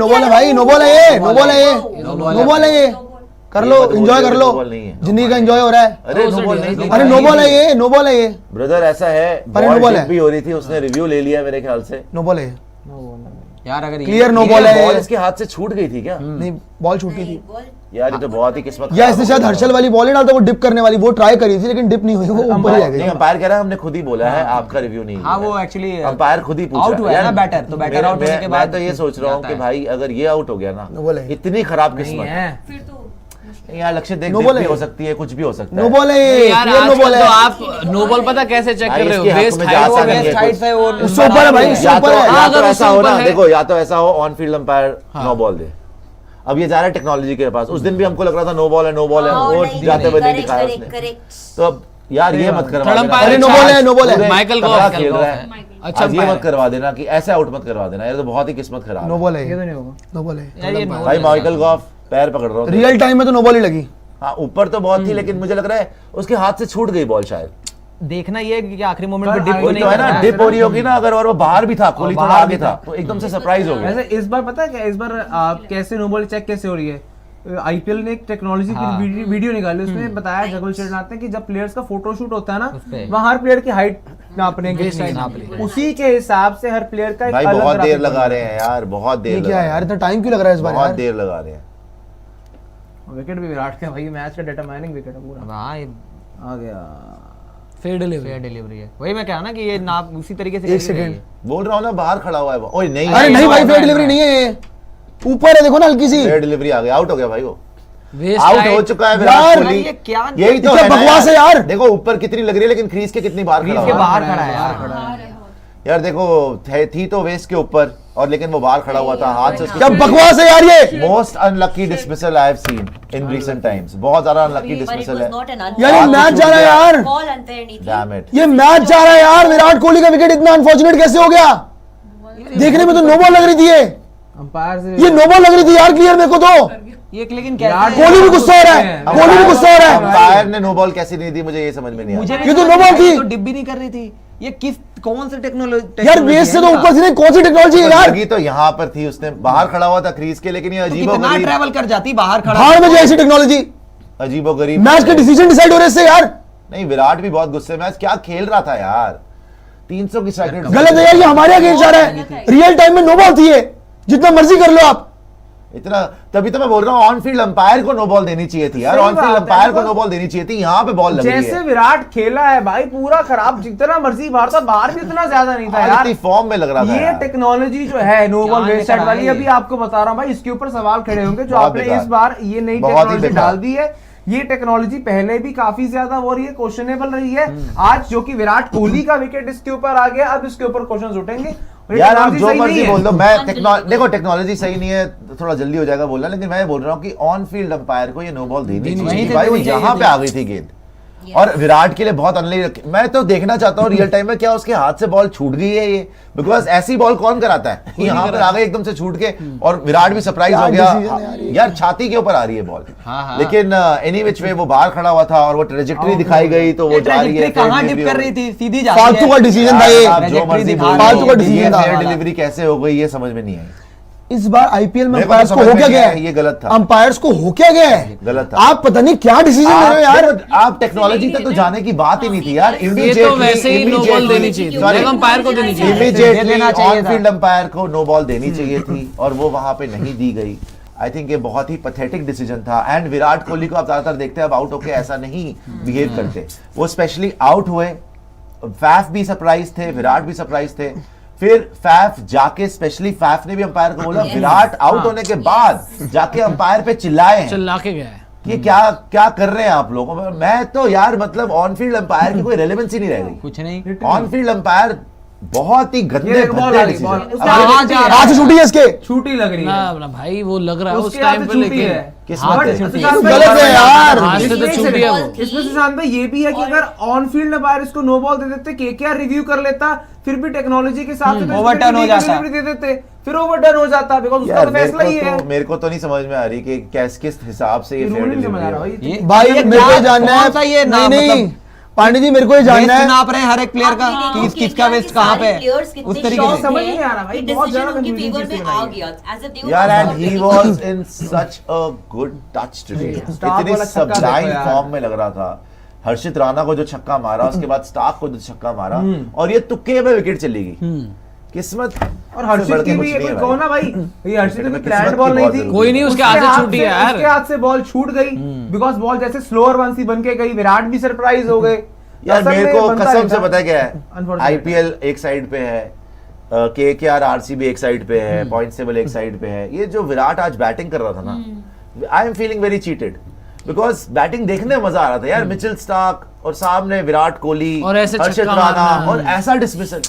No ball है भाई, no ball है ये, नो बॉल है ये, नो बॉल है ये, कर लो, एंजॉय कर लो, जिंदगी का एंजॉय हो रहा है। अरे नो बॉल नहीं, अरे नो बॉल है ये, नो बॉल है ये ब्रदर, ऐसा है बॉल भी हो रही थी, उसने रिव्यू ले लिया मेरे ख्याल से, नो बॉल है यार। अगर क्लियर नो बॉल है, बॉल इसके हाथ से छूट गई थी क्या? नहीं बॉल छूट गई थी यार, ये तो बहुत ही किस्मत। या इसने शायद हर्षल वाली बॉल ही डालता, वो डिप करने वाली, वो ट्राई करी थी लेकिन डिप नहीं हुई, वो ऊपर ही आ गई। अंपायर कह रहा है हमने खुद ही बोला है, आपका रिव्यू नहीं। हाँ, वो एक्चुअली अंपायर खुद ही पूछ आउट हुआ है ना बैटर, तो बैटर आउट होने के बाद मैं तो ये सोच रहा हूँ कि भाई अगर ये आउट हो गया ना, इतनी खराब किस्मत है। यार, लक्ष्य देख भी हो सकती है, कुछ भी हो सकता है। नो बॉल है ये यार, नो बॉल है। तो आप नो बॉल पता कैसे चेक कर रहे हो? वेस्ट हाइट से वो उससे ऊपर है भाई, उससे ऊपर है। या तो ऐसा हो ना, देखो, या तो ऐसा हो on field umpire no ball दे। अब ये जा रहा है टेक्नोलॉजी के पास, उस दिन भी हमको लग रहा था नो बॉल है, नो बॉल है, वो जाते हुए नहीं दिखाया उसने। तो अब यार ये मत करवा देना, अरे नो बॉल है, नो बॉल है, माइकल गॉफ खेल रहा है। अच्छा, ये मत करवा देना कि ऐसे आउट मत करवा देना, यार तो बहुत ही किस्मत खराब। नो बॉल है, ये तो नहीं होगा, नो बॉल है भाई। माइकल गॉफ पैर पकड़ रहा हूँ, रियल टाइम में तो नो बॉल ही लगी। हाँ, ऊपर तो बहुत थी, लेकिन मुझे लग रहा है उसके हाथ से छूट गई बॉल शायद। देखना ये है कि आखिरी मोमेंट पे डिप तो नहीं है ना, डिप हो रही होगी ना अगर, और वो बाहर भी था, कोहली थोड़ा आगे था, तो एकदम से सरप्राइज हो गया। वैसे इस बार पता है क्या, इस बार आप कैसे नो बॉल चेक कैसे हो रही है? आईपीएल ने एक टेक्नोलॉजी की वीडियो निकाली, उसमें बताया जगल शेरनाथ ने कि जब प्लेयर्स का फोटोशूट होता है ना, वहाँ हर प्लेयर की हाइट नापने के, उसी के हिसाब से हर प्लेयर का एक भाई अलग बहुत देर graphic लगा रहे हैं यार, बहुत देर। क्या है यार, इतना टाइम क्यों लग रहा है इस बार? बहुत देर लगा रहे हैं। विकेट भी विराट का भाई, मैच का डिटरमाइनिंग विकेट है पूरा। हाँ, ये आ गया फेयर डिलीवरी है। वही मैं कह रहा ना कि ये नाप उसी तरीके से। एक सेकंड बोल रहा हूँ ना, बाहर खड़ा हुआ है वो। ओए नहीं, अरे नहीं भाई, फेयर डिलीवरी नहीं है ये, ऊपर है, देखो ना हल्की सी। फेयर डिलीवरी आ गया, आउट हो गया भाई, वो वेस्ट आउट हो चुका है विराट यार, कोहली। ये क्या यही तो क्या है ना बकवास है यार। देखो ऊपर कितनी लग रही है, लेकिन क्रीज के कितनी बाहर खड़ा के हुआ है। बाहर खड़ा है यार। यार देखो, थी तो वेस्ट के ऊपर, और लेकिन वो बाहर खड़ा हुआ था, हाथ से। क्या बकवास है यार ये। Most unlucky dismissal I have seen in recent times. बहुत ज्यादा अनलकी डिसमिसल है यार, ये मैच जा रहा है यार, डैम इट। ये मैच जा रहा है यार। विराट कोहली का विकेट इतना अनफॉर्चुनेट कैसे हो गया? देखने में तो नो बॉल लग रही थी अंपायर से ये नो बॉल लग रही थी यार, क्लियर मेरे को तो। ये लेकिन कोहली भी गुस्सा हो रहा है, कोहली भी गुस्सा हो रहा है। अंपायर ने नो बॉल कैसी नहीं दी, मुझे ये समझ में नहीं आया। ये तो नो बॉल थी, तो डिप भी नहीं कर रही थी। ये किस कौन सी टेक्नोलॉजी यार बेस से तो ऊपर से कौन सी टेक्नोलॉजी है यार? लगी तो यहाँ पर थी, उसने बाहर खड़ा हुआ था क्रीज के, लेकिन ये अजीबोगरीब ट्रैवल कर जाती बाहर खड़ा। भाड़ में जैसी टेक्नोलॉजी, अजीबोगरीब मैच के डिसीजन डिसाइड हो रहे इससे यार। नहीं, विराट भी बहुत गुस्से में, क्या खेल रहा था यार। 300 की स्ट्राइक रेट गलत है यार, ये हमारे अगेंस्ट जा रहा है। रियल टाइम में नो बॉल थी, जितना मर्जी कर लो आप। इतना, तभी तो मैं बोल रहा हूँ ऑन फील्ड अंपायर को नो बॉल देनी चाहिए थी यार, ऑन फील्ड अंपायर को नो बॉल देनी चाहिए थी। यहाँ पे बॉल लग रही है। जैसे विराट खेला है भाई, पूरा खराब, जितना मर्जी बाहर था, बाहर भी इतना ज्यादा नहीं था यार। फॉर्म में लग रहा था ये टेक्नोलॉजी जो है नो बॉल वेस्ट साइड वाली, अभी आपको बता रहा हूँ भाई, इसके ऊपर सवाल खड़े होंगे जो आपने इस बार ये नई टेक्नोलॉजी डाल दी है। ये टेक्नोलॉजी पहले भी काफी ज्यादा हो रही है, क्वेश्चनेबल रही है। आज जो कि विराट कोहली का विकेट इसके ऊपर आ गया, अब इसके ऊपर क्वेश्चन उठेंगे यार। आप जो मर्जी बोल दो, मैं देखो टेक्नोलॉजी सही नहीं है तो थोड़ा जल्दी हो जाएगा बोलना, लेकिन मैं बोल रहा हूँ कि ऑन फील्ड अंपायर को ये नो बॉल देनी चाहिए भाई। वो यहाँ पे आ गई थी गेंद, और विराट के लिए बहुत अनलकी। मैं तो देखना चाहता हूँ रियल टाइम में क्या उसके हाथ से बॉल छूट गई है ये, बिकॉज ऐसी बॉल कौन कराता है? यहाँ पर आ गई एकदम से छूट के, और विराट भी सरप्राइज हो गया यार, छाती के ऊपर आ रही है बॉल। लेकिन एनी विच वे वो बाहर खड़ा हुआ था, और वो ट्रेजेक्टरी दिखाई गई तो वो जा रही है। कहां डिप कर रही थी, सीधी जा रही है। फालतू का डिसीजन था ये, जो मर्जी फालतू का डिसीजन था। डिलीवरी कैसे हो गई ये समझ में नहीं आई। इस बार आईपीएल में अंपायर्स को हो क्या गया है? ये गलत था। अंपायर्स को हो क्या गया है? गलत था। आप पता नहीं क्या डिसीजन ले रहे हो यार। आप टेक्नोलॉजी तक तो जाने की बात ही नहीं थी यार। ये तो वैसे ही नो बॉल देनी चाहिए थी, अंपायर को देनी चाहिए, इमीडिएटली ऑन फील्ड अंपायर को नो बॉल देनी चाहिए थी, और वो वहां पे नहीं दी गई। आई थिंक ये बहुत ही पैथेटिक डिसीजन था। एंड विराट कोहली को आप ज्यादातर देखते हैं अब आउट होके ऐसा नहीं बिहेव करते। वो स्पेशली आउट हुए, फैफ भी सरप्राइज थे, विराट भी सरप्राइज थे। फिर फैफ जाके, स्पेशली फैफ ने भी अंपायर को बोला, विराट आउट होने के बाद जाके अंपायर पे चिल्लाए, चिल्ला के गया है कि क्या क्या कर रहे हैं आप लोगों। मैं तो यार मतलब ऑन फील्ड अंपायर की कोई रेलेवेंसी नहीं रह गई। कुछ नहीं, ऑन फील्ड अंपायर बहुत ही गंदे बॉल आ गई, बॉल हाथ से छूटी है इसके, छूटी लग रही है ना भाई, वो लग रहा है उस उसके टाइम हाथ पे, से छूटी लेकिन है। गलत है यार। इसमें सुशांत भाई ये भी है कि अगर ऑन फील्ड अंपायर इसको नो बॉल दे देते, केकेआर रिव्यू कर लेता, फिर भी टेक्नोलॉजी के हिसाब से ओवरटर्न हो जाता, दे देते, फिर ओवरटर्न हो जाता, बिकॉज़ उसका तो फैसला ही है। मेरे को तो नहीं समझ में आ रही कि किस हिसाब से ये फेयर डिलीवरी भाई मेरे को जानना है। नहीं नहीं, पांडे जी मेरे को ये जानना है, नाप रहे हैं हर एक प्लेयर का कि किसका वेस्ट कहाँ पे है, उस तरीके से समझ नहीं आ रहा भाई, बहुत ज्यादा confusion चीज़ आ गया यार and he was in such a good touch today, इतने सबलाइन फॉर्म में लग रहा था। हर्षित राणा को जो छक्का मारा, उसके बाद स्टार्क को जो छक्का मारा, और ये तुक्के में विकेट चली गई। किस्मत और हर्षित की भी एक कहो ना भाई, ये हर्षित की प्लान बॉल नहीं थी, कोई नहीं, उसके हाथ से छूटी है यार, उसके हाथ से बॉल छूट गई, बिकॉज बॉल जैसे स्लोअर वन सी बन के गई, विराट भी सरप्राइज हो गए यार। मेरे को कसम से पता क्या है, आईपीएल एक साइड पे है, केकेआर आरसीबी एक साइड पे है, पॉइंट टेबल एक साइड पे है, ये जो विराट आज बैटिंग कर रहा था ना, I am feeling very cheated, because batting देखने में मजा आ रहा था यार। मिचेल स्टार्क और सामने विराट कोहली और ऐसे हर्षित छक्का राणा, मारना। और ऐसा डिसमिसल,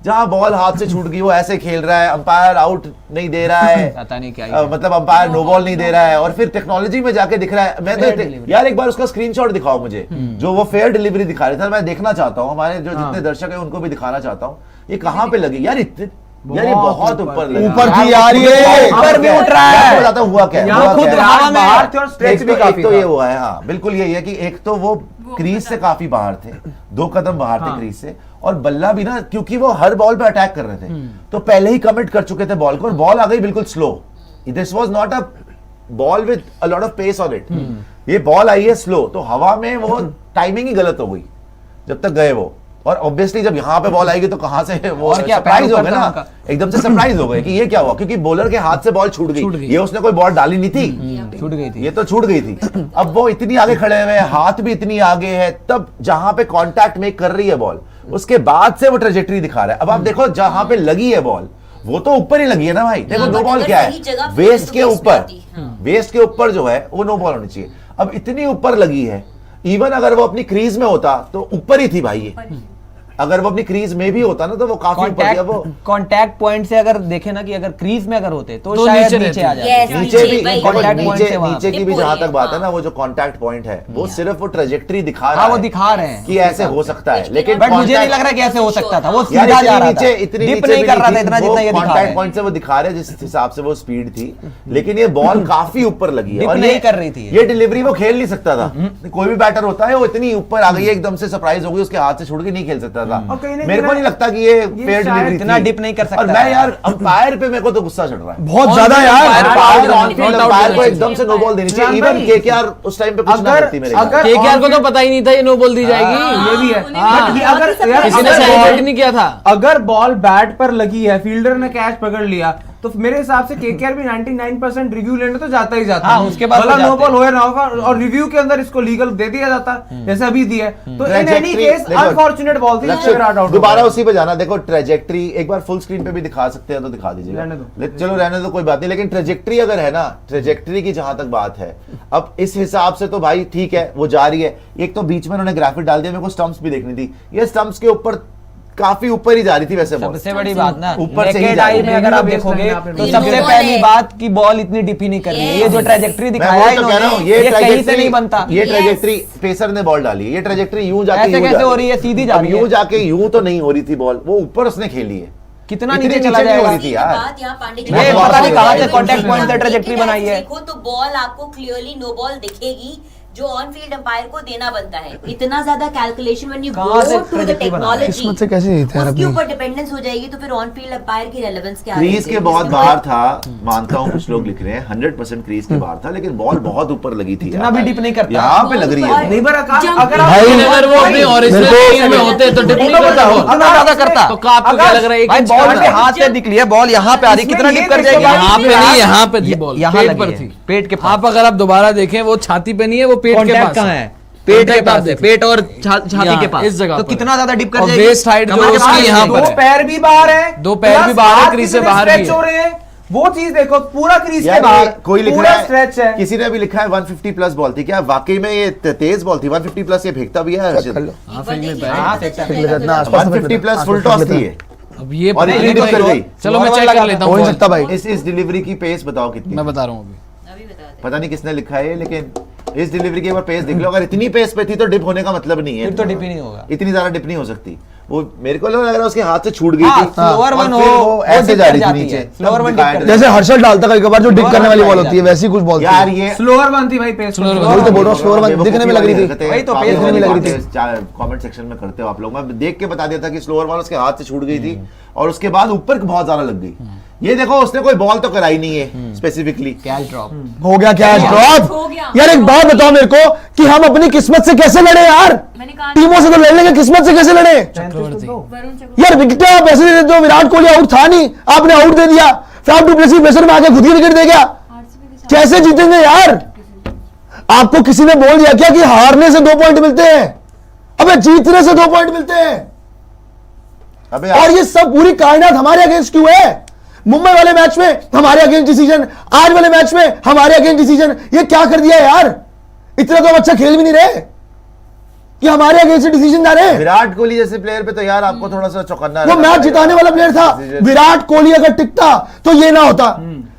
जहां बॉल हाथ से छूट गई वो ऐसे खेल रहा है, अंपायर आउट नहीं दे रहा है, पता नहीं क्या ही मतलब अंपायर नो बॉल नहीं दे रहा है, और फिर टेक्नोलॉजी में जाके दिख रहा है। मैं तो यार एक बार उसका स्क्रीनशॉट दिखाओ मुझे, जो वो फेयर डिलीवरी दिखा रहे थे, मैं देखना चाहता हूँ, हमारे जो जितने दर्शक है उनको भी दिखाना चाहता हूँ, ये कहाँ पे लगी यार, इतने यार ये बहुत ऊपर लगी, ऊपर थी यार, ये ऊपर भी उठ रहा है। बताता हुआ क्या यहाँ खुद हवा में बाहर थे और स्ट्रेच भी काफी तो ये था। हुआ है, हाँ बिल्कुल यही है कि एक तो वो क्रीज से काफी बाहर थे, 2 कदम बाहर थे क्रीज से, और बल्ला भी ना, क्योंकि वो हर बॉल पे अटैक कर रहे थे, तो पहले ही कमिट कर चुके थे बॉल को, और बॉल आ गई बिल्कुल slow. This was not a ball with a lot of pace on it, ये बॉल आई है स्लो, तो हवा में वो टाइमिंग ही गलत हो गई जब तक गए वो, और ऑब्वियसली जब यहाँ पे बॉल आएगी तो कहां से वो सरप्राइज हो गए ना, एकदम से सरप्राइज हो गए कि ये क्या हुआ, क्योंकि बॉलर के हाथ से बॉल छूट गई, ये उसने कोई बॉल डाली नहीं थी, छूट गई थी, ये तो छूट गई थी। अब वो इतनी आगे खड़े हुए हैं, हाथ भी इतनी आगे है, तब जहां पे कांटेक्ट मेक कर रही है बॉल, उसके बाद से वो ट्रेजेक्टरी दिखा रहा है। अब आप देखो जहां पे लगी है बॉल, वो तो ऊपर ही लगी है ना भाई, देखो नो बॉल क्या है, वेस्ट के ऊपर, वेस्ट के ऊपर जो है वो नो बॉल होनी चाहिए। अब इतनी ऊपर लगी है, इवन अगर वो अपनी क्रीज में होता तो ऊपर ही थी भाई, ये अगर वो अपनी क्रीज में भी होता ना तो वो काफी ऊपर गया। वो कांटेक्ट पॉइंट से अगर देखे ना कि अगर क्रीज में अगर होते तो शायद नीचे आ जाते, नीचे भी contact point से वहाँ। नीचे की भी जहां तक बात है ना, वो जो कांटेक्ट पॉइंट है वो सिर्फ वो ट्रेजेक्टरी दिखा रहा हाँ है, वो दिखा रहे हैं कि ऐसे हो सकता है, लेकिन बट मुझे नहीं लग रहा कि ऐसे हो सकता था, वो यार सीधा जा रहा नीचे था, इतनी डिप नीचे नहीं भी कर रहा था थी, इतना वो जितना ये दिखा रहा कांटेक्ट है। पॉइंट से वो दिखा रहे जिस हिसाब से वो स्पीड थी, लेकिन ये बॉल काफी ऊपर लगी है, डिप और नहीं कर रही थी ये डिलीवरी वो खेल नहीं सकता था। कोई भी बैटर होता है वो इतनी ऊपर आ गई है, एकदम से सरप्राइज हो गई, उसके हाथ से छूट के नहीं खेल सकता था। मेरे को नहीं लगता कि ये फेयर डिलीवरी इतना डिप नहीं कर सकता। और मैं यार अंपायर पे मेरे को तो गुस्सा चढ़ रहा है बहुत ज्यादा यार। अंपायर को एकदम से नो बॉल देनी चाहिए, इवन केकेआर उस टाइम पे कुछ ना करती मेरे ख्याल। केकेआर को तो पता ही नहीं था ये नो बॉल दी जाएगी, ये भी है। हाँ, बट अगर किसी ने सेलिब्रेट नहीं किया था। अगर बॉल बैट पर लगी है, फील्डर ने कैच पकड़ लिया, तो मेरे हिसाब से केकेआर भी 99% रिव्यू लेने तो जाता ही जाता है। हाँ, उसके बाद भला तो नो जाते बॉल होए ना होगा, और रिव्यू के अंदर इसको लीगल दे दिया जाता जैसे अभी दिया है। तो in any case unfortunate ball थी, विराट आउट। दोबारा उसी पे जाना, देखो ट्रेजेक्ट्री एक बार फुल स्क्रीन पे भी दिखा सकते हैं तो दिखा दीजिएगा, रहने दो। चलो रहने दो कोई बात नहीं, लेकिन ट्रेजेक्ट्री अगर है ना, ट्रेजेक्ट्री की जहां तक बात है, अब इस हिसाब से तो भाई ठीक है वो जा रही है। एक तो बीच में उन्होंने ग्राफिक डाल दिया, मेरे को स्टंप्स भी देखनी थी, ये स्टंप्स के ऊपर काफी ऊपर ही जा रही थी वैसे बॉल। सबसे बड़ी बात ना, ऊपर से ही नेकेड जा रही आई है। में अगर आप देखोगे तो सबसे पहली बात कि बॉल इतनी डिप ही नहीं कर रही है, ये जो ट्रेजेक्टरी मैं दिखाया वो है तो कह रहा हूँ, इन्होंने, ये ये कहीं से ट्रेजेक्ट्री नहीं बनता। ये ट्रेजेक्ट्री पेसर ने बॉल डाली है, ये ट्रेजेक्ट्री यूं जाके ऐसे यूं कैसे जा हो रही है, सीधी जा रही है। यूं जाके यूं तो नहीं हो रही थी बॉल, वो ऊपर उसने खेली है, कितना इतनी नीचे चला नीचे नहीं हो जाएगा। रही थी यार। बात यहाँ पांडे जी ये ने पता नहीं कहाँ से बोली। कॉन्टैक्ट पॉइंट से ट्रेजेक्ट्री बनाई है। देखो तो बॉल आपको क्लियरली नो बॉल दिखेगी, जो ऑन फील्ड अंपायर को देना बनता है। इतना ज्यादा कैलकुलेशन व्हेन यू कहाँ से गो टू द trajectory बना है? टेक्नोलॉजी, किस्मत से कैसे जीते यार उसके अपनी। ऊपर डिपेंडेंस हो जाएगी, तो फिर ऑन फील्ड अंपायर की रेलेवेंस क्या क्रीज रहेगी? के बहुत इसमें बाहर था, मानता हूँ कुछ लोग लिख रहे हैं 100% क्रीज के बाहर था, लेकिन बॉल बहुत ऊपर लगी थी, इतना भी डिप नहीं करता। यहाँ पे लग रही है। नहीं पर अगर भाई, अगर वो अपनी ओरिजिनल टीम में होते तो डिप नहीं करता वो। इतना ज्यादा करता तो आपको क्या लग रहा है, एक भाई इंच बॉल का पे हाथ से दिख लिया, बॉल यहाँ पे आ रही, कितना इसमें डिप कर ये जाएगी। देखो यहाँ पे नहीं, यहाँ पे थी बॉल, यहाँ पेट लगी पर है, थी, पेट के पास। आप अगर आप दोबारा देखें वो छाती पे नहीं है, वो पेट के कॉन्टैक्ट पास कहाँ है? पेट के Contact आप पास है, देखिए। पेट और छाती यहाँ, के पास, इस जगह तो पर। कितना ज्यादा डिप कर और जाएगी। waist height जो कमर के उसकी पास यहाँ है। पर दो है। पैर भी बाहर है, दो पैर भी प्लस बाहर है, हाथ क्रीज से कितने बाहर भी stretch है। हो रहे हैं, वो चीज देखो, पूरा क्रीज के यार बाहर, ये कोई लिख पूरा रहा स्ट्रेच है, है। किसी ने भी लिखा है 150 प्लस बॉल थी, क्या वाकई में ये तेज बॉल थी? 150 प्लस ये फेंकता भी है हर्षित, हाँ, फिर ये बैग। हाँ, फेंकता है। 150 प्लस फुल टॉस थी ये, अब ये और इतनी डिप कर गई। चलो मैं चेक कर लेता हो हूँ नहीं ball। सकता भाई। इस डिलीवरी की पेस बताओ कितनी? मैं बता रहा हूँ अभी। अभी बता दे। पता नहीं किसने लिखा है, लेकिन इस डिलीवरी की एक बार पेस देख लो, अगर इतनी पेस पे थी तो डिप होने का मतलब नहीं है, फिर तो डिप ही नहीं होगा। इतनी ज्यादा डिप नहीं हो सकती। वो मेरे को लग रहा है उसके हाथ से छूट गई हाँ, थी slower और one फिर हो, वो वो ऐसे dip जा कर रही थी जाती नीचे है। Slower one दिखाया dip कर था। जैसे हर्षल डालता कभी कभार जो डिप करने वाली बॉल होती है वैसी कुछ बॉल यार थी। ये स्लोअर वन थी भाई पेस वही तो बोल रहा हूँ, slower one दिखने में लग रही थी। वही तो काफी दिखने में लग रही थी। कमेंट सेक्शन में करते हो आप लोग, मैं देख के बता दिया था कि स्लोअर बॉल उसके हाथ से छूट गई थी और उसके बाद ऊपर बहुत ज्यादा लग गई। ये देखो उसने कोई बॉल तो कराई नहीं है स्पेसिफिकली। कैच ड्रॉप हो गया क्या हो ड्रॉप? गया। यार एक बात बताओ मेरे को कि हम अपनी किस्मत से कैसे लड़े यार? मैंने कहा टीमों से तो लड़ लेंगे, किस्मत से कैसे लड़े? वरुण चक्रवर्ती यार विकेट आप ऐसे दे देते हो, विराट कोहली आउट था नहीं, आपने आउट दे दिया, फैफ डू प्लेसी प्रेशर में आके खुद ही विकेट दे गया। कैसे जीतेंगे यार? आपको किसी ने बोल दिया क्या कि हारने से 2 पॉइंट मिलते हैं? अबे जीतने से 2 पॉइंट मिलते हैं। अबे और ये सब पूरी कायनात हमारे अगेंस्ट क्यों है? मुंबई वाले मैच में हमारे अगेंस्ट डिसीजन, आज वाले मैच में हमारे अगेंस्ट डिसीजन। ये क्या कर दिया यार? इतना तो हम अच्छा खेल भी नहीं रहे कि हमारे अगेंस्ट डिसीजन जा रहे हैं। विराट कोहली जैसे प्लेयर पे तो यार आपको थोड़ा सा चौकन्ना वो रहना मैच पड़ेगा। जिताने वाला प्लेयर था। विराट कोहली अगर टिकता तो ये ना होता,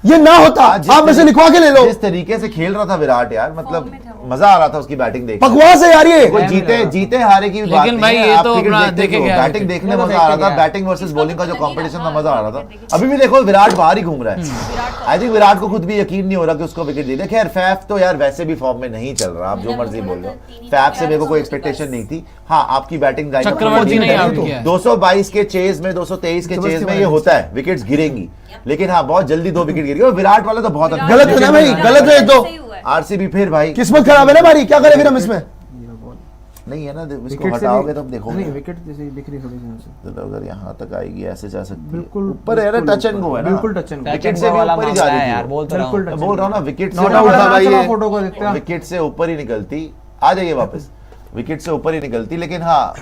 ये ना होता। जिस आप में से लिखवा के ले लो। जिस तरीके से खेल रहा था विराट यार, मतलब मजा आ रहा था उसकी बैटिंग देख बकवास है यार ये। कोई जीते हारे की बात लेकिन नहीं भाई है। ये आप तो क्रिकेट अपना देखते देखे हो, गया बैटिंग देखने में मजा आ रहा था। बैटिंग वर्सेस बॉलिंग का जो कंपटीशन था, मजा आ रहा था। अभी भी देखो विराट बाहर ही घूम रहा है। आई थिंक विराट को खुद भी यकीन नहीं हो रहा कि उसको विकेट दे दे। खैर फैफ तो यार वैसे भी फॉर्म में नहीं चल रहा, आप जो मर्जी बोल लो। फैफ से मेरे को कोई एक्सपेक्टेशन नहीं थी। हाँ आपकी बैटिंग चक्रवर्ती ने आउट किया है। 222 के चेज में, 223 के चेज में ये होता है, विकेट्स गिरेंगी, लेकिन हाँ बहुत जल्दी 2 विकेट गिर गए। विराट वाला तो बहुत गलत है ना भाई, गलत है तो। आरसीबी फिर भाई किस्मत खराब है ना हमारी, क्या करें फिर हम इसमें? नहीं है ना, इसको विकेट से हटाओगे भी- तो देखोगे नहीं विकेट जैसे ही दिख रही थोड़ी सी हमसे। तो अगर यहाँ तक आएगी ऐसे जा सकती है। बिल्कुल ऊपर है ना, टच एंड गो है ना, बिल्कुल टच एंड गो। विकेट से भी ऊपर ही जा रही थी यार, वो। बोल तो रहा हूँ। बिल्कुल मैं बोल रहा हूँ ना, विकेट से Not out था भाई ये। फोटो को देखते हैं। विकेट से ऊपर ही निकलती। आ जाइए वापस। विकेट से ऊपर ही निकलती, लेकिन हाँ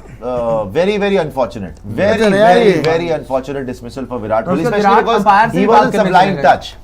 very very unfortunate, very very very unfortunate dismissal for Virat Kohli, उसका स्पेशली विराट बिकॉज़ अंपायर से ही बात वाज करने सब्लाइम चले गए। टच।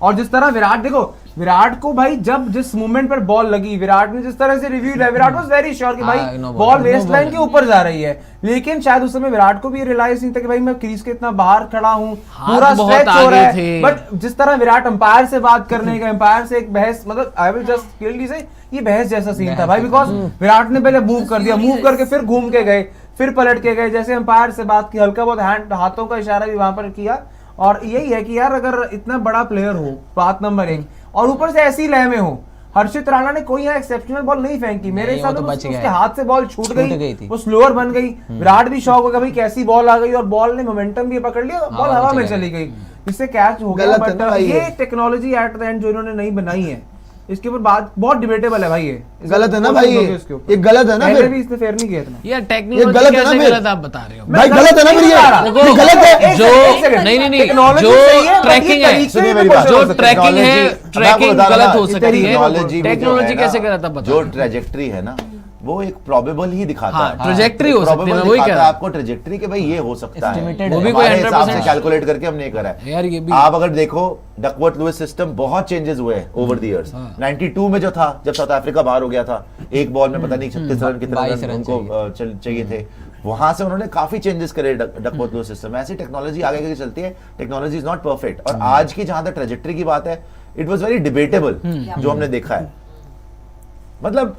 और जिस तरह विराट देखो, विराट को भाई जब जिस मूवमेंट पर बॉल लगी, विराट ने जिस तरह से रिव्यू लिया, विराट वाज वेरी श्योर कि भाई no ball, ball no waist line ball। के ऊपर जा रही है। लेकिन शायद उस समय विराट को भी रियलाइज नहीं था कि भाई मैं क्रीज के इतना बाहर खड़ा हूं, पूरा बहुत स्ट्रेच हो रहा आगे है। थे। बट जिस तरह विराट अंपायर से बात करने का, अंपायर से एक बहस, मतलब आई विल जस्ट क्लियरली से ये बहस जैसा सीन था भाई। बिकॉज विराट ने पहले मूव कर दिया, मूव करके फिर घूम के गए, फिर पलट के गए, जैसे अंपायर से बात की, हल्का बहुत हैंड हाथों का इशारा भी वहां पर किया। और यही है कि यार अगर इतना बड़ा प्लेयर हो, बात नंबर 1, और ऊपर से ऐसी लय में हो। हर्षित राणा ने कोई यहाँ एक्सेप्शनल बॉल नहीं फेंकी, मेरे नहीं, हिसाब वो से तो बच उसके गया। हाथ से बॉल छूट गई थी। वो स्लोअर बन गई। विराट भी शॉक हो गया भाई कैसी बॉल आ गई, और बॉल ने मोमेंटम भी पकड़ लिया, बॉल हवा में चली गई, इससे कैच हो गया। गलत है बट ना भाई ये ये। टेक्नोलॉजी एट द एंड जो इन्होंने नहीं बनाई है, इसके ऊपर बात बहुत डिबेटेबल है भाई। ये गलत है ना भाई ये। इसके ऊपर। ये गलत है ना पहले फिर। भी इसने फेयर नहीं किया इतना। यार ये टेक्नोलॉजी गलत है ना कैसे फिर? गलत आप बता रहे हो? भाई गलत है ना फिर ये गलत है। जो एक सेकंड, नहीं नहीं नहीं टेक्नोलॉजी जो सही है, but ये ट्रैकिंग है, तरीके सुनिए में मेरी कुछ बात। जो हो सकता है। ट्रैकिंग है, टेक्नोलॉजी- मैं आपको ट्रैकिंग बता रहा गलत ना, हो सकती है। टेक्नोलॉजी भी जो टेक्नोलॉजी है कैसे ना, गलत आप बता जो रहे हो? ट्रेजेक्ट्री है ना, वो एक प्रोबेबल ही दिखाता हाँ, है। trajectory हो सकती है, Probable मैं वही कह दिखाता रहा है हूँ। आपको ट्रेजेक्ट्री के भाई ये हो सकता है। Estimated वो भी है। कोई हमारे हिसाब से 100% कैलकुलेट करके हमने करा है। यार ये भी आप अगर देखो डकवर्थ लुइस सिस्टम बहुत चेंजेस हुए हैं ओवर द इयर्स। 92 में जो था, जब साउथ अफ्रीका बाहर हो गया था, एक बॉल में पता नहीं 36 रन कितने 22 रन रन उनको चाहिए थे, वहां से उन्होंने काफी चेंजेस करे डकवर्थ लुइस सिस्टम। ऐसी टेक्नोलॉजी आगे आगे चलती है, टेक्नोलॉजी इज नॉट परफेक्ट। और आज की जहां तक ट्रेजेक्टरी की बात है, इट वाज वेरी डिबेटेबल जो हमने देखा है। मतलब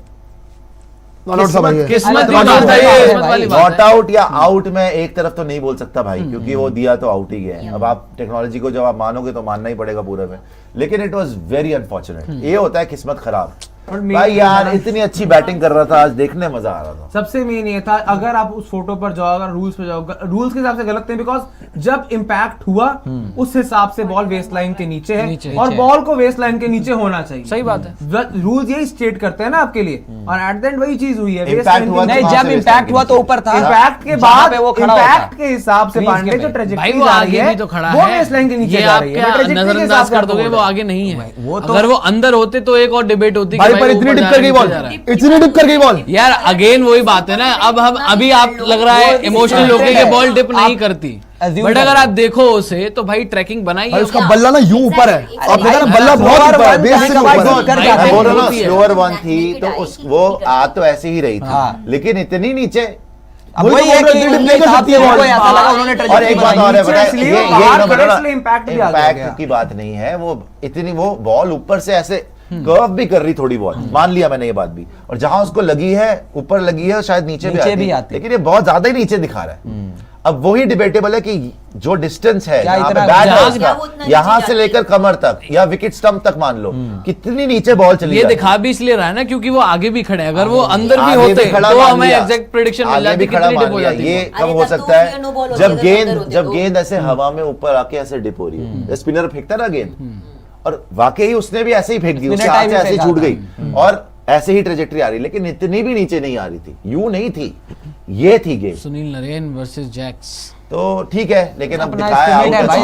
नॉट था भाई ये। किस्मत अलग भी बात बात है, है, अलग किस्मत बात वाली है। बात नॉट आउट या आउट में एक तरफ तो नहीं बोल सकता भाई, क्योंकि वो दिया तो आउट ही गया है। अब आप टेक्नोलॉजी को जब आप मानोगे तो मानना ही पड़ेगा पूरे में, लेकिन इट वाज वेरी अनफॉर्चुनेट। ये होता है किस्मत खराब। और मेन भाई यार चीज़ इतनी अच्छी बैटिंग कर रहा था आज, देखने मजा आ रहा था। सबसे मेन ये था, अगर आप उस फोटो पर जाओ, अगर रूल्स पे जाओ, रूल्स के हिसाब से गलत नहीं, बिकॉज जब इम्पैक्ट हुआ उस हिसाब से बॉल वेस्ट लाइन के नीचे है, नीचे। और बॉल को वेस्ट लाइन के नीचे होना चाहिए। सही बात है। रूल्स यही स्टेट करते हैं ना आपके लिए, और एट द एंड वही चीज हुई है। Impact हुआ तो नहीं, वहाँ जब से waste इम्पैक्ट line हुआ के तो नीचे। ऊपर था। इम्पैक्ट के जहाँ बाद पे वो खड़ा इम्पैक्ट होता। के हिसाब से Crease पांडे के जो पे। ट्रेजेक्टरी भाई वो जा रही आगे है भी तो खड़ा वो है, वेस्ट लाइन के नीचे ये जा आप रही है। क्या मैं trajectory के नजरअंदाज हिसाब से कर आपको दोगे? बोल वो रहा हूँ। आगे नहीं है। वो तो- अगर वो अंदर होते तो एक और डिबेट होती कि भाई भाई पर वो इतनी ऊपर डिप जा कर रहा गई है, बॉल, नीचे जा रहा है। इतनी डिप कर गई बॉल। यार अगेन वही बात है ना, अब हम अभी आप लग रहा है इमोशनल होके कि बॉल डिप नहीं करती, assume बट कर अगर रहे आप देखो उसे तो भाई ट्रैकिंग बनाई भाई है। उसका बल्ला ना यूं ऊपर है, आप देखा ना बल्ला Slower बहुत ऊपर है, one बेस से जाने भी के ऊपर बाद है। कर भाई, जाते मैं हैं। बोल रहा हूँ ना, होती है। स्लोअर वन थी तो उस वो आ तो ऐसे ही रही थी, हाँ। लेकिन इतनी नीचे। अब वही वही तो है बोल कि रहे हैं, उनके नहीं कर हिसाब सकती से है उनको बॉल। ऐसा लगा उन्होंने और ट्रेजेक्टरी एक बात बनाई। और है, नीचे पता है, इसलिए ये बाहर ना करे, मतलब इसलिए impact भी आ गया। इम्पैक्ट की बात नहीं है, वो इतनी वो बॉल ऊपर से ऐसे कर्व भी कर रही थोड़ी बहुत, मान लिया मैंने ये बात भी, और जहां उसको लगी है ऊपर लगी है शायद नीचे भी आती, लेकिन ये बहुत ज्यादा ही नीचे दिखा रहा है। अब वही डिबेटेबल है कि जो डिस्टेंस है यहाँ पे बैट है उसका, यहाँ से लेकर कमर तक या विकेट स्टंप तक मान लो कितनी नीचे बॉल चली ये जाती दिखा भी इसलिए रहा है ना क्योंकि वो आगे भी खड़े हैं, अगर वो अंदर भी आगे होते खड़ा तो मान हमें लिया, एग्जैक्ट प्रेडिक्शन मिल आगे जाती भी खड़ा कितनी मान डिप हो लिया। जाती ये है। कब हो तब सकता तो है नो बॉल होती जब है, गेंद अंदर होते जब तो। गेंद ऐसे हवा में ऊपर आके ऐसे डिप हो रही है, स्पिनर फेंकता ना गेंद, और वाकई उसने भी ऐसे ही फेंक दी, उसके हाथ से ऐसे ही छूट गई और ऐसे ही ट्रेजेक्टरी आ रही, लेकिन इतनी भी नीचे नहीं आ रही थी, यूं नहीं थी, ये थी गेंद। सुनील नरेन वर्सेस जैक्स, तो ठीक है, लेकिन अब अपना दिखाया estimate है भाई,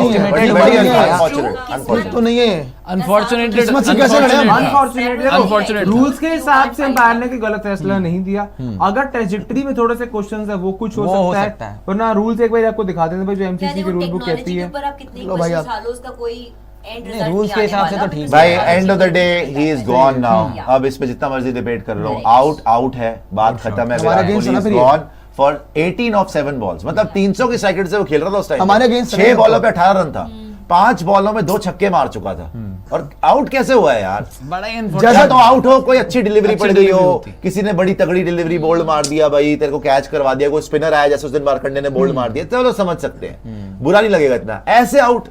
तो नहीं है, अनफॉर्चुनेटेड किस्मत से कैसे लड़े हम? अनफॉर्चुनेट रूल्स के हिसाब से अंपायर ने कोई गलत फैसला नहीं दिया। अगर ट्रेजेक्टरी में थोड़े से क्वेश्चंस है वो कुछ हो सकता है, वरना रूल्स एक बार आपको दिखा देते हैं जो एमसीसी की रूल बुक कहती है। ऊपर आप कितने लो भाई क्वेश्चंस आप। डालो उसका कोई एंड नहीं, रिजल्ट rules के हिसाब से तो ठीक है। भाई end of the day he is gone now. अब इस पे जितना मर्जी डिबेट कर लो, आउट आउट है, बात खत्म है। हमारे against है ना फिर ये? गॉन फॉर 18 ऑफ 7 बॉल्स, मतलब 300 की स्ट्राइक रेट से वो खेल रहा था उस टाइम। हमारे against 6 बॉलों पे 18 रन था, 5 बॉलों में 2 छक्के मार चुका था, और आउट कैसे हुआ है यार? बड़ा ही जैसा तो आउट हो, कोई अच्छी डिलीवरी अच्छी पड़ गई delivery हो, होती। किसी ने बड़ी तगड़ी डिलीवरी बोल्ड मार दिया, भाई तेरे को कैच करवा दिया, कोई स्पिनर आया जैसे उस दिन मार्कंडे ने बोल्ड मार दिया, चलो समझ सकते हैं, बुरा नहीं लगेगा इतना। ऐसे आउट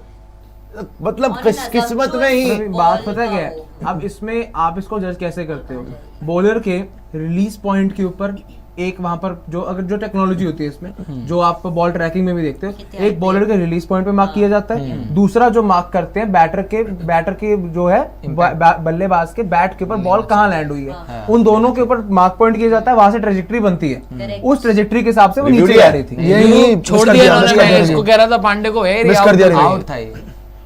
मतलब किस्मत में ही। बात पता है क्या है, अब इसमें आप इसको जज कैसे करते हो? बॉलर के रिलीज पॉइंट के ऊपर एक वहां पर जो टेक्नोलॉजी होती है इसमें, जो आप बॉल ट्रैकिंग में भी देखते हो, एक बॉलर के रिलीज पॉइंट पे मार्क किया जाता है, दूसरा जो मार्क करते हैं बैटर के जो है बल्लेबाज के बैट के ऊपर बॉल कहाँ लैंड हुई है, उन दोनों के ऊपर मार्क पॉइंट किया जाता है, वहां से ट्रेजेक्ट्री बनती है, उस ट्रेजेक्ट्री के हिसाब से वो नीचे आ रही थी। यही छोड़ दिया इन्होंने, मैं इसको कह रहा था पांडे को मिस कर दिया आउट था ये,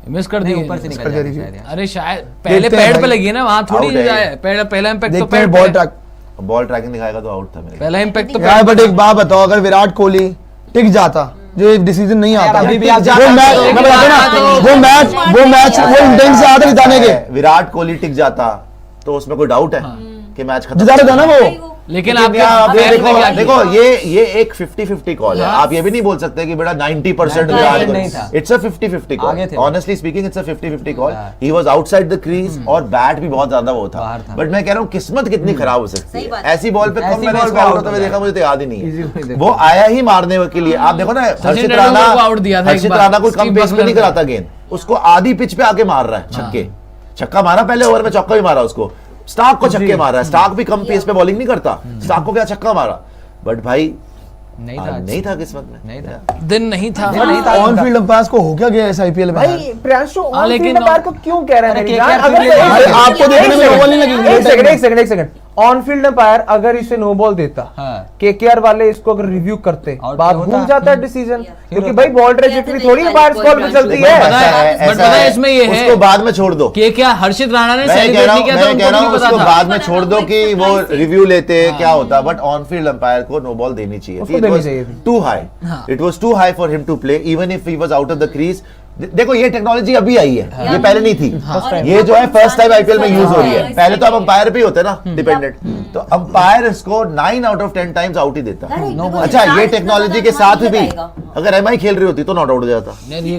मिस कर दिया ऊपर से निकल दिया जाता है यार। अरे शायद पहले देखते हैं पैड पे भाई। लगी है ना, वहां थोड़ी Out है। जाए पहला इम्पैक्ट तो देखते हैं पैड बॉल पे। ट्रैक। बॉल ट्रैकिंग दिखाएगा तो आउट था मेरे। पहला इम्पैक्ट तो यार बट एक बात बताओ, अगर विराट कोहली टिक जाता, जो एक डिसीजन नहीं आता, अभी भी आप वो मैच मैं बताता ना, वो इंटेंस से आता जिताने के, विराट कोहली टिक जाता तो उसमें कोई डाउट है कि मैच खत्म? जिता था ना वो। लेकिन आप आपके देखो फैन ने क्या देखो किया? ये एक 50-50 कॉल है। आप ये भी नहीं बोल सकते कि बेटा 90% विराट नहीं था। कोहली। It's a 50-50 call. आगे थे। Honestly speaking it's a 50-50 call. He was outside the crease और बैट भी बहुत ज्यादा वो था। बाहर था। बट मैं कह रहा हूँ किस्मत कितनी खराब हो सकती सही है। बात है। ऐसी बॉल पे कब ऐसी मैंने बॉल इसको पे आउट out होता हुआ हो देखा, मुझे तो याद ही नहीं Easy way है। देखो। वो आया ही मारने के लिए। आप देखो ना हर्षित तेंदुलकर राणा को out दिया था एक हर्षित बार, राणा को कम स्टीव पेस पे नहीं बकलर कराता गेंद, उसको आधी पिच पे आके मार रहा है छक्के। छक्का मारा पहले ओवर में, चौका भी मारा उसको। स्टार्क को छक्के मारा है, स्टार्क भी कम पेस पे बॉलिंग नहीं करता, स्टार्क को क्या छक्का मारा। बट भाई नहीं आज था, नहीं था किस्मत में, नहीं था। दिन नहीं था। ऑन फील्ड अंपायर्स को हो क्या गया इस आईपीएल में? भाई प्रियांशु हाँ, लेकिन अंपायर को क्यों कह रहे हैं? अरे मेरी जान? KKR अगर क्यों एक ले सेकंड, आपको देखने में ओवर नहीं लगी? एक सेकंड ऑन फील्ड अंपायर अगर इसे नो बॉल देता, हाँ। केकेआर वाले इसको अगर रिव्यू करते, Out बात होता। भूल जाता है डिसीजन, क्योंकि होता। भाई बॉल ट्रेजेक्टरी थोड़ी अंपायर कॉल पे चलती पता है। है, ऐसा but पता है है, इसमें ये है उसको बाद में छोड़ दो। कि क्या हर्षित राणा ने मैं कह सेलिब्रेट रहा नहीं हूँ किया था, उनको भी नहीं पता उसको था। बाद में छोड़ दो कि वो रिव्यू लेते क्या होता, बट ऑन फील्ड अंपायर को नो बॉल देनी चाहिए उसको देनी चाहिए थी। Too high. It was too high for him to play even if he was out of the crease. देखो ये टेक्नोलॉजी अभी आई है, ये पहले नहीं थी। ये जो है फर्स्ट टाइम आईपीएल में यूज हो रही है। पहले तो अब अंपायर पे ही होते ना डिपेंडेंट, तो अंपायर इसको 9 आउट ऑफ 10 टाइम्स आउट ही देता। अच्छा ये टेक्नोलॉजी के साथ भी अगर एमआई खेल रही होती तो नॉट आउट हो जाता। यार ये